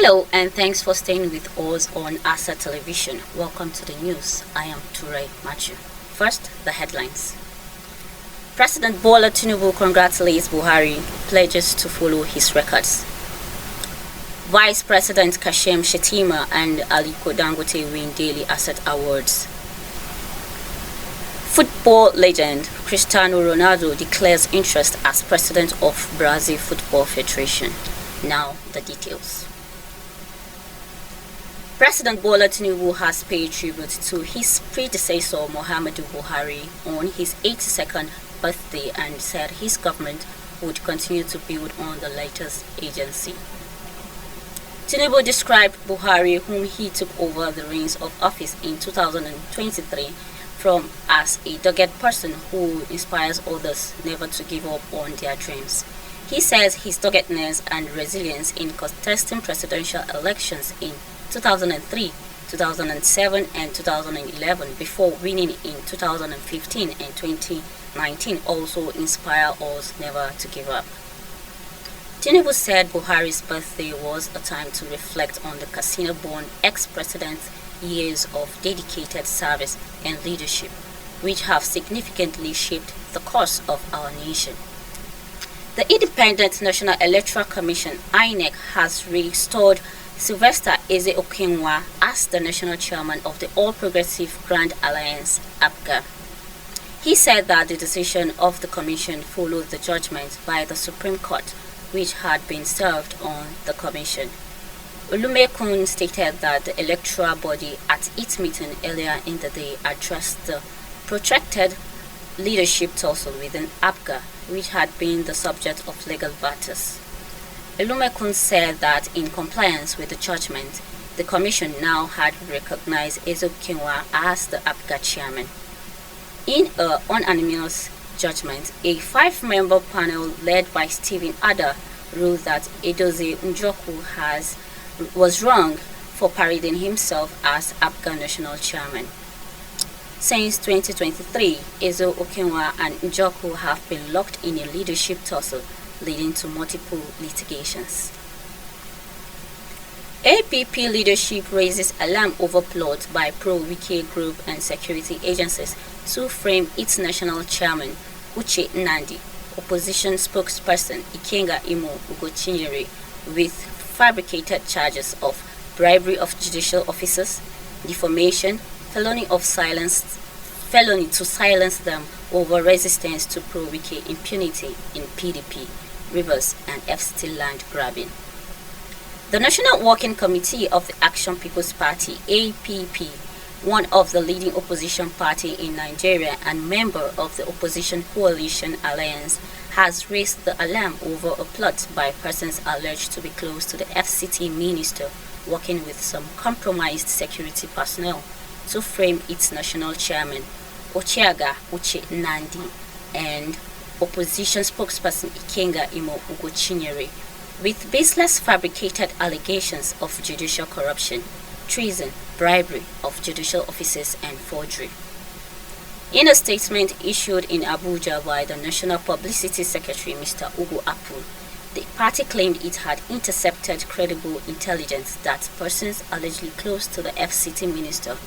Hello and thanks for staying with us on ASA Television. Welcome to the news. I am Ture Machu. First, the headlines. President Bola Tinubu congratulates Buhari, pledges to follow his records. Vice President KASHIM, SHETTIMA and Aliko Dangote win daily asset awards. Football legend Cristiano Ronaldo declares interest as president of Brazil Football Federation. Now the details. President Bola Tinubu has paid tribute to his predecessor Muhammadu Buhari on his 82nd birthday and said his government would continue to build on the latest agency. Tinubu described Buhari, whom he took over the reins of office in 2023, from as a dogged person who inspires others never to give up on their dreams. He says his doggedness and resilience in contesting presidential elections in 2003, 2007 and 2011 before winning in 2015 and 2019 also inspire us never to give up. Tinubu said Buhari's birthday was a time to reflect on the casino-born ex-president's years of dedicated service and leadership, which have significantly shaped the course of our nation. The Independent National Electoral Commission (INEC) has restored Sylvester Eze-Okenwa as the national chairman of the All Progressive Grand Alliance (APGA). He said that the decision of the commission followed the judgment by the Supreme Court, which had been served on the commission. Olumekun stated that the electoral body at its meeting earlier in the day addressed the protracted leadership tussle within APGA, which had been the subject of legal battles. Olumekun said that in compliance with the judgment, the commission now had recognized Eze-Okenwa as the APGA chairman. In an unanimous judgment, a 5-member panel led by Stephen Adder ruled that Edozie Njoku was wrong for parading himself as APGA national chairman. Since 2023, Eze-Okenwa and Njoku have been locked in a leadership tussle, leading to multiple litigations. APP leadership raises alarm over plot by pro-Wike group and security agencies to frame its national chairman, Uche Nandi, opposition spokesperson Ikenga Imo Ugochinyere, with fabricated charges of bribery of judicial officers, defamation, felony to silence them over resistance to pro-Wike impunity in PDP, Rivers and FCT land grabbing. The National Working Committee of the Action People's Party (APP), one of the leading opposition party in Nigeria and member of the Opposition Coalition Alliance, has raised the alarm over a plot by persons alleged to be close to the FCT minister working with some compromised security personnel to frame its national chairman, Ochiaga Uche Nandi, and opposition spokesperson Ikenga Imo Ugochinyere, with baseless fabricated allegations of judicial corruption, treason, bribery of judicial officers and forgery. In a statement issued in Abuja by the National Publicity Secretary Mr. Ugo Apul, the party claimed it had intercepted credible intelligence that persons allegedly close to the FCT minister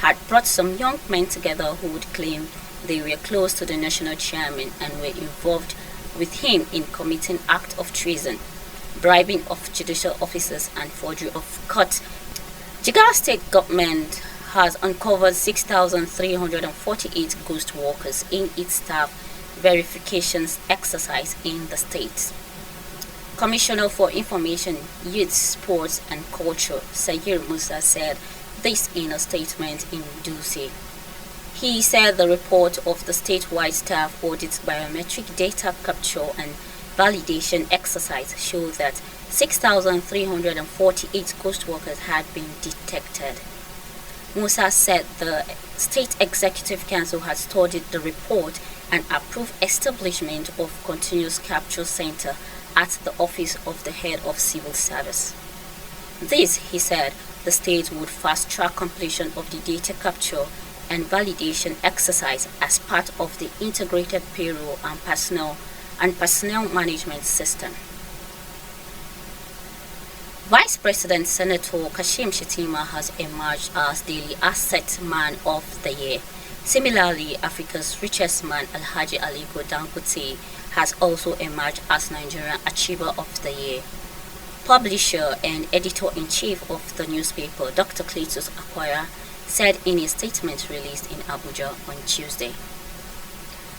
had brought some young men together who would claim they were close to the national chairman and were involved with him in committing acts of treason, bribing of judicial officers and forgery of court. Jigawa State government has uncovered 6,348 ghost workers in its staff verifications exercise in the state. Commissioner for Information, Youth, Sports and Culture, Sayir Musa, said this in a statement in Duse. He said the report of the statewide staff audit biometric data capture and validation exercise showed that 6,348 ghost workers had been detected. Musa said the State Executive Council had studied the report and approved establishment of continuous capture center at the office of the head of civil service. This, he said, the state would fast-track completion of the data capture and validation exercise as part of the integrated payroll and personnel management system. Vice President Senator KASHIM has emerged as Daily Asset Man of the Year. Similarly, Africa's richest man, Alhaji Aliko Dangote, has also emerged as Nigerian Achiever of the Year. Publisher and editor-in-chief of the newspaper, Dr. Cletus Akwara, said in a statement released in Abuja on Tuesday.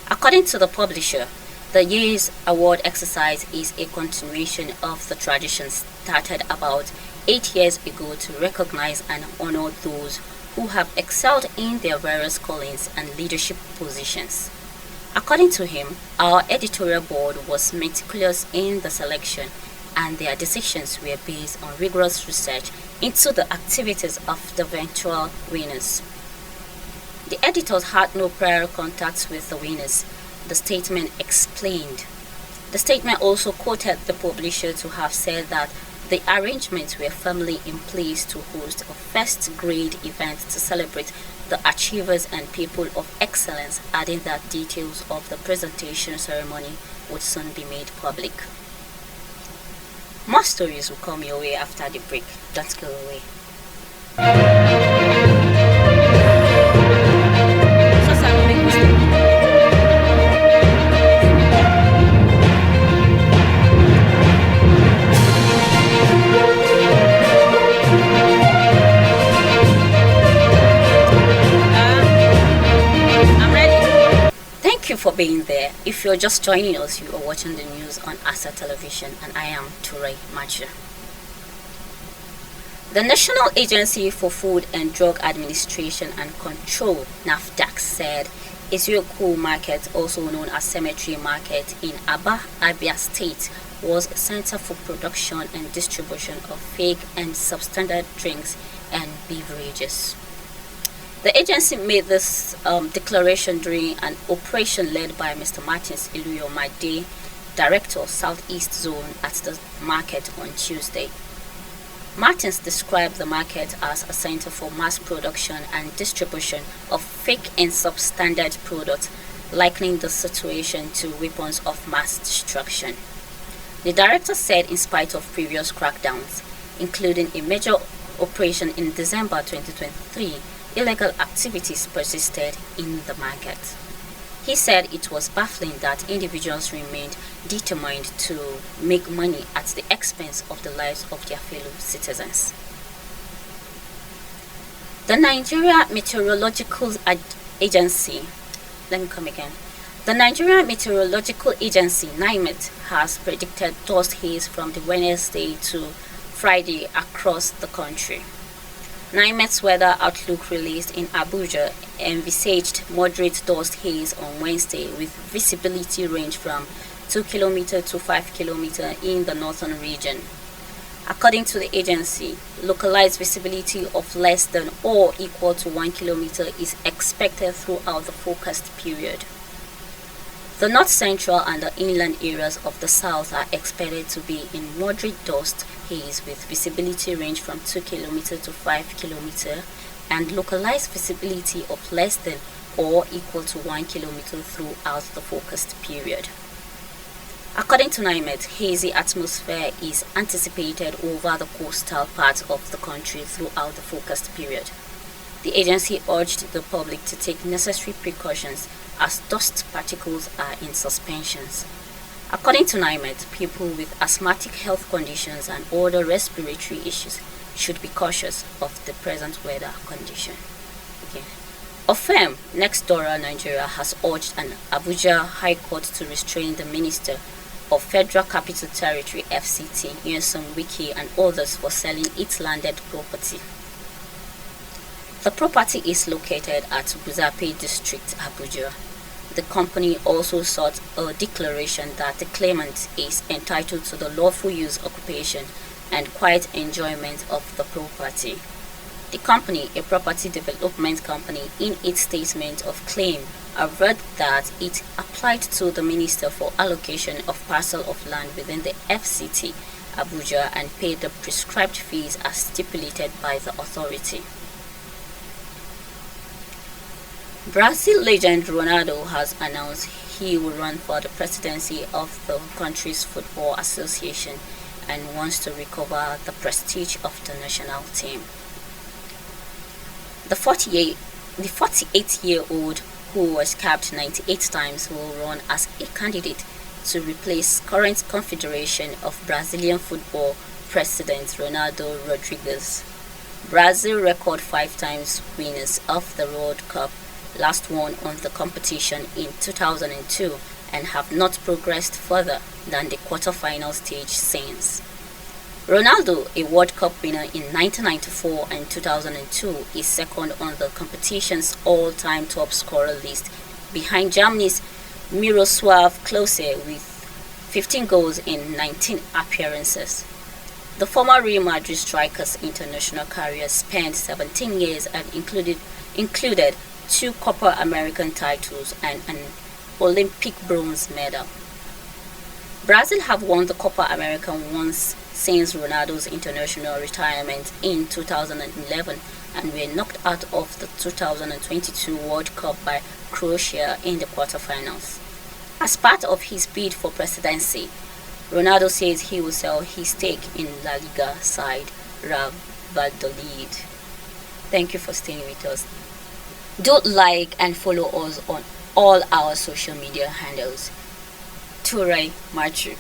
According to the publisher, the year's award exercise is a continuation of the tradition started about 8 years ago to recognize and honor those who have excelled in their various callings and leadership positions. According to him, our editorial board was meticulous in the selection, and their decisions were based on rigorous research into the activities of the eventual winners. The editors had no prior contacts with the winners, the statement explained. The statement also quoted the publisher to have said that the arrangements were firmly in place to host a first-grade event to celebrate the achievers and people of excellence, adding that details of the presentation ceremony would soon be made public. More stories will come your way after the break. Don't go away. Thank you for being there. If you're just joining us, you are watching the news on Asa Television, and I am Turai Macha. The National Agency for Food and Drug Administration and Control, NAFDAC, said Ezioku Market, also known as Cemetery Market in Aba, Abia State, was a center for production and distribution of fake and substandard drinks and beverages. The agency made this declaration during an operation led by Mr. Martins Iluyomade, Director of Southeast Zone at the market on Tuesday. Martins described the market as a center for mass production and distribution of fake and substandard products, likening the situation to weapons of mass destruction. The director said in spite of previous crackdowns, including a major operation in December 2023, illegal activities persisted in the market. He said it was baffling that individuals remained determined to make money at the expense of the lives of their fellow citizens. The Nigeria Meteorological Agency, The Nigeria Meteorological Agency, NIMET, has predicted dust haze from the Wednesday to Friday across the country. NIMET's weather outlook released in Abuja envisaged moderate dust haze on Wednesday with visibility range from 2 km to 5 km in the northern region. According to the agency, localized visibility of less than or equal to 1 km is expected throughout the forecast period. The north central and the inland areas of the south are expected to be in moderate dust haze with visibility range from 2 km to 5 km and localized visibility of less than or equal to 1 km throughout the forecast period. According to NIMET, hazy atmosphere is anticipated over the coastal parts of the country throughout the forecast period. The agency urged the public to take necessary precautions as dust particles are in suspensions. According to NIMET, people with asthmatic health conditions and other respiratory issues should be cautious of the present weather condition. A firm next door Nigeria has urged an Abuja High Court to restrain the Minister of Federal Capital Territory (FCT), Nyesom Wike, and others for selling its landed property. The property is located at Buzape District, Abuja. The company also sought a declaration that the claimant is entitled to the lawful use, occupation, and quiet enjoyment of the property. The company, a property development company, in its statement of claim, averred that it applied to the Minister for allocation of parcel of land within the FCT, Abuja, and paid the prescribed fees as stipulated by the authority. Brazil legend Ronaldo has announced he will run for the presidency of the country's football association and wants to recover the prestige of the national team. The 48-year-old, who was capped 98 times, will run as a candidate to replace current Confederation of Brazilian Football President Ronaldo Rodrigues. Brazil record 5 times winners of the World Cup, last won on the competition in 2002, and have not progressed further than the quarter-final stage since. Ronaldo, a World Cup winner in 1994 and 2002, is second on the competition's all-time top scorer list, behind Germany's Miroslav Klose with 15 goals in 19 appearances. The former Real Madrid striker's international career spanned 17 years and included 2 Copa American titles and an Olympic bronze medal. Brazil have won the Copa America once since Ronaldo's international retirement in 2011 and were knocked out of the 2022 World Cup by Croatia in the quarterfinals. As part of his bid for presidency, Ronaldo says he will sell his stake in La Liga side Real Valladolid. Thank you for staying with us. Do like and follow us on all our social media handles. Ture Marchu.